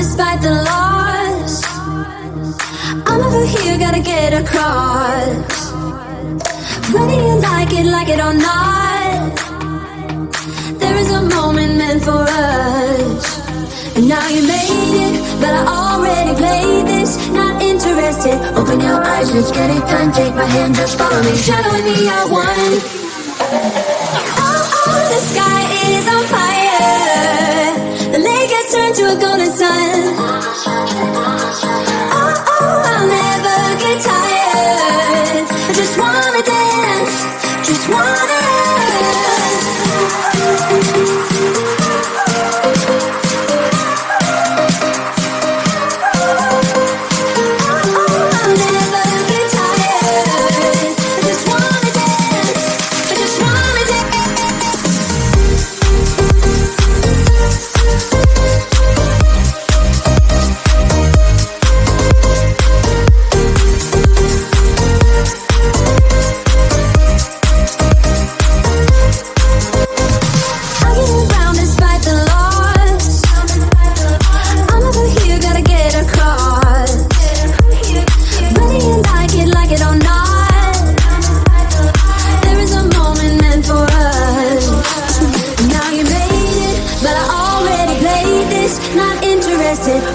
despite the loss. I'm over here, gotta get across. Whether you like it or not, there is a moment meant for us. And now you made it, but I already played this. Not interested, open your eyes, let's get it done. Take my hand, just follow me, shadowing me, I won. Oh, the sky is on fire. The lake has turned to a golden sun. Oh, I'll never get tired. I just wanna dance, just wanna dance.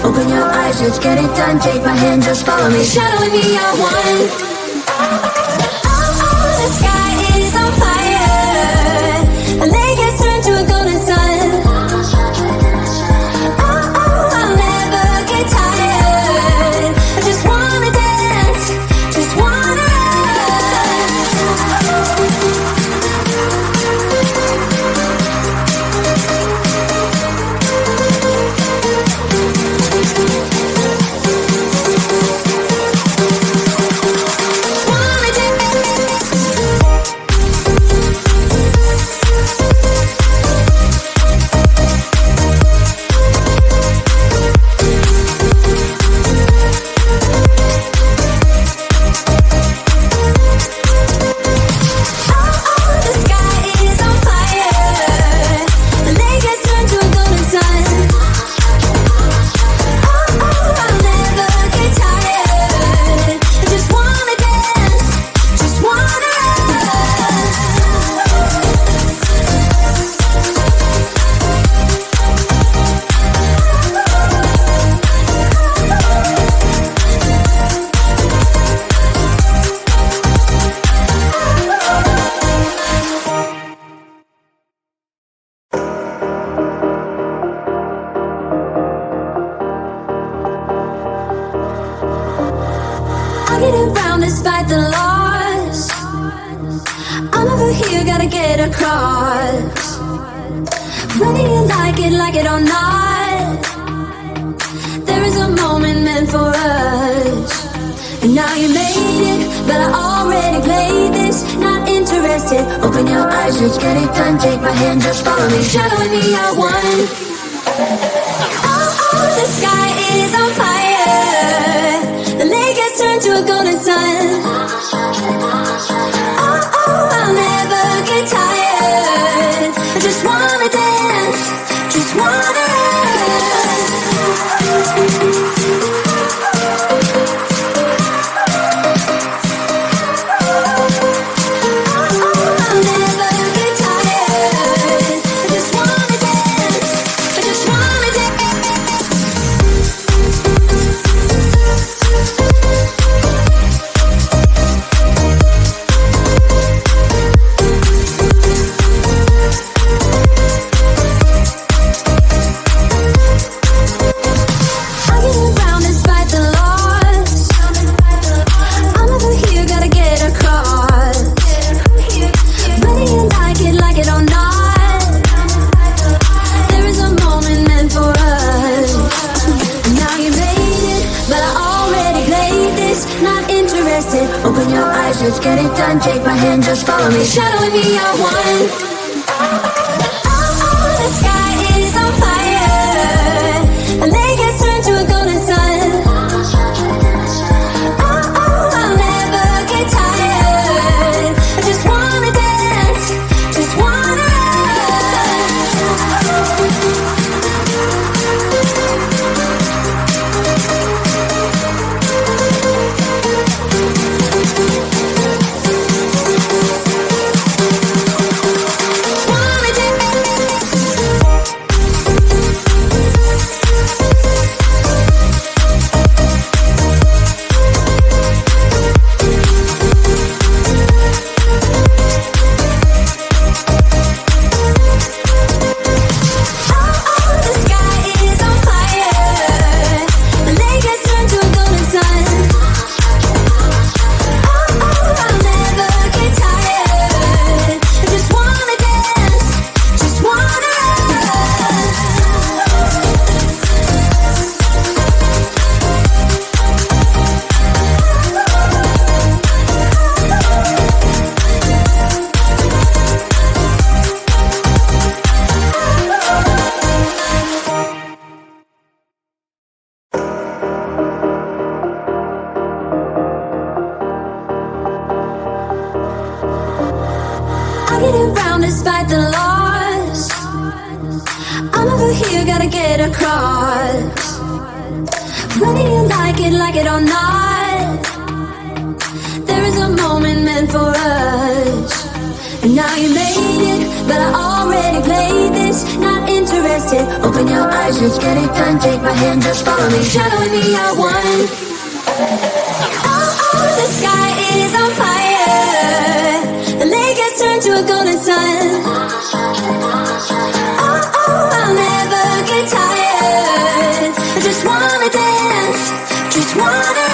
Open your eyes, let's get it done. Take my hand, just follow me, shadowing me, I won. Oh, the sky is on fire. The lake has turned to a golden sun. Oh, I'll never get tired. I just wanna dance, just wanna despite the loss. I'm over here, gotta get across. Whether you like it or not, there is a moment meant for us. And now you made it, but I already played this. Not interested, open your eyes, let's get it done. Take my hand, just follow me, shadowing me, I won. Oh, the sky is on fire. The lake has turned to a golden sun. Oh, I'll never get tired. I just wanna dance, just wanna dance. I'll never get tired. I just wanna dance, I just wanna dance. Open your eyes, let's get it done. Take my hand, just follow me, shadowing me, I won. Oh, the sky is on fire. The lake has turned to a golden sun. Oh, I'll never get tired. I just wanna dance, just wanna dance. get around despite the loss. I'm over here, gotta get across. Whether you like it or not, there is a moment meant for us. And now you made it, but I already played this. Not interested, open your eyes, let's get it done. Take my hand, just follow me, shadowing me, I won. Oh, the sky is on fire. The lake has turned to a golden sun. Oh, I'll never get tired. I just wanna dance, just wanna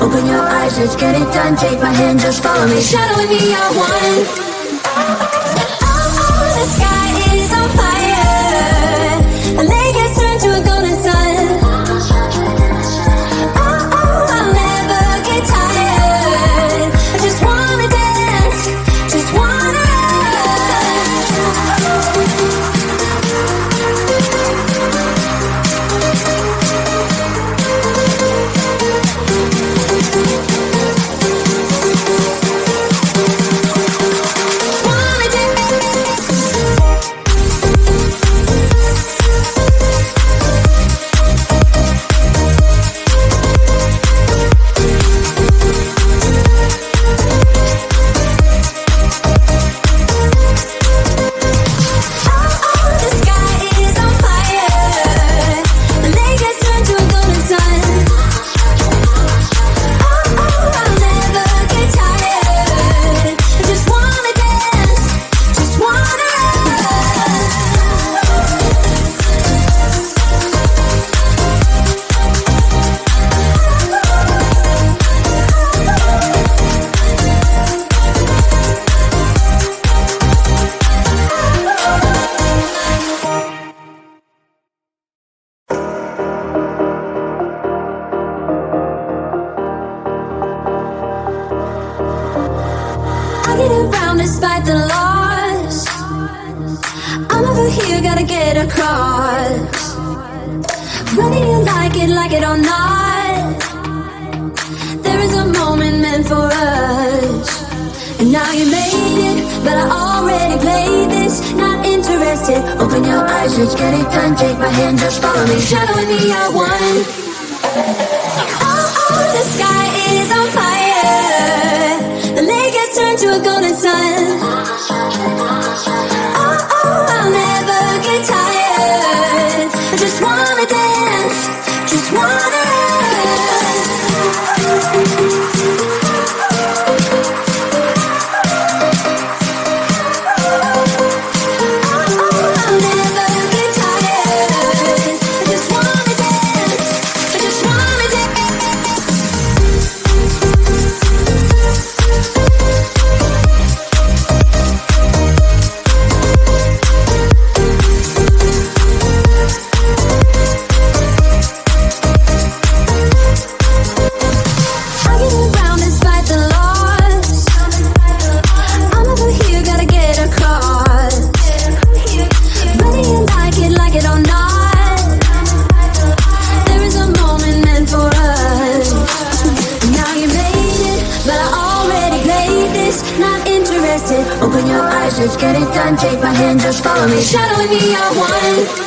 open your eyes, let's get it done. Take my hand, just follow me, shadowing me, I won. Oh, the sky is on fire. The lake has turned to a golden sun. Oh, I'll never get tired. I just wanna dance, just wanna get around despite the loss. I'm over here, gotta get across. Whether you like it or not, there is a moment meant for us. And now you made it, but I already played this. Not interested, open your eyes, let's get it done. Take my hand, just follow me, shadowing me, I won. Oh, the sky is on fire. The lake has turned to a golden sun. Oh, I'll never get tired. I just wanna dance, just wanna I'll never get tired. I just wanna dance, I just wanna Open your eyes, let's get it done. Take my hand, just follow me, shadowing me, I won.